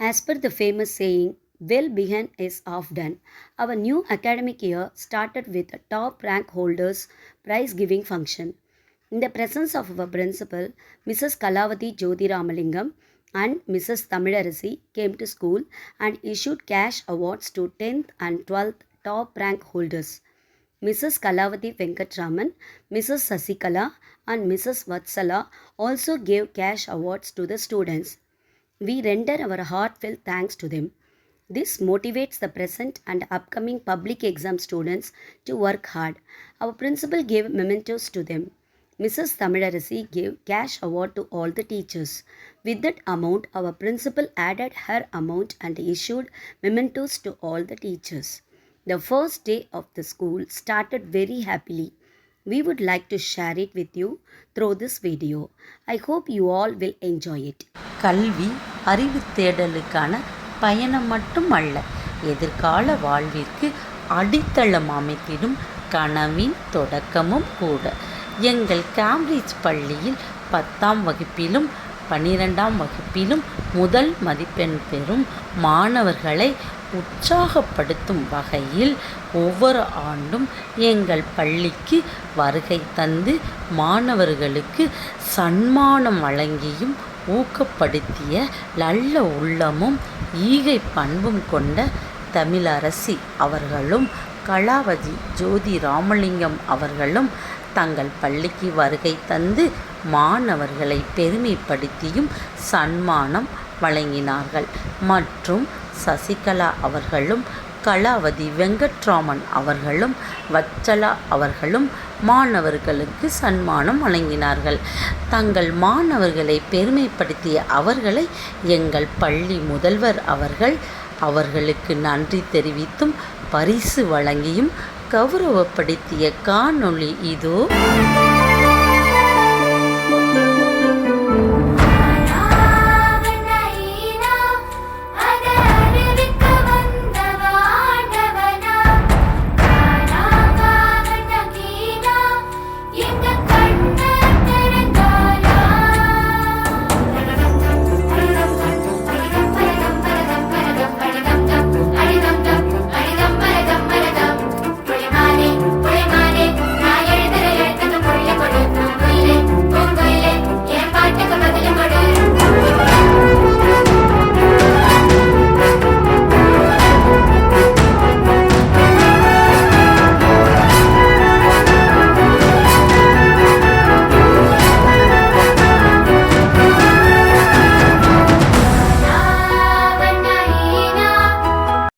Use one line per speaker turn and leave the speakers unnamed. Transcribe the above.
As per the famous saying, well begun is half done. Our new academic year started with a top rank holders prize giving function. In the presence of our principal, Mrs. Kalavati Jyoti Ramalingam and Mrs. Tamilarasi came to school and issued cash awards to 10th and 12th top rank holders. Mrs. Kalavati Venkatraman, Mrs. Sasikala, and Mrs. Vatsala also gave cash awards to the students. We render our heartfelt thanks to them. This motivates the present and upcoming public exam students to work hard. Our principal gave mementos to them. Mrs. Tamilarasi gave cash award to all the teachers. With that amount, our principal added her amount and issued mementos to all the teachers. The first day of the school started very happily. We would like to share it with you through this video. I hope you all will enjoy it.
கல்வி அறிவு தேடலுக்கான பயணம் மட்டுமல்ல, எதிர்கால வாழ்விற்கு அடித்தளம் அமைத்திடும் கனவின் தொடக்கமும் கூட. எங்கள் கேம்பிரிட்ஜ் பள்ளியில் 10ஆம் வகுப்பிலும் 12ஆம் வகுப்பிலும் முதல் மதிப்பெண் பெறும் மாணவர்களை உற்சாகப்படுத்தும் வகையில் ஒவ்வொரு ஆண்டும் எங்கள் பள்ளிக்கு வருகை தந்து மாணவர்களுக்கு சன்மானம் வழங்கியும் ஊக்கப்படுத்திய நல்ல உள்ளமும் ஈகை பண்பும் கொண்ட தமிழரசி அவர்களும் கலாவதி ஜோதி ராமலிங்கம் அவர்களும் தங்கள் பள்ளிக்கு வருகை தந்து மாணவர்களை பெருமைப்படுத்தியும் சன்மானம் வழங்கினார்கள். மற்றும் சசிகலா அவர்களும் கலாவதி வெங்கட்ராமன் அவர்களும் வச்சலா அவர்களும் மாணவர்களுக்கு சன்மானம் வழங்கினார்கள். தங்கள் மாணவர்களை பெருமைப்படுத்திய அவர்களை எங்கள் பள்ளி முதல்வர் அவர்களுக்கு நன்றி தெரிவித்தும் பரிசு வழங்கியும் கௌரவப்படுத்திய காணொளி இதோ.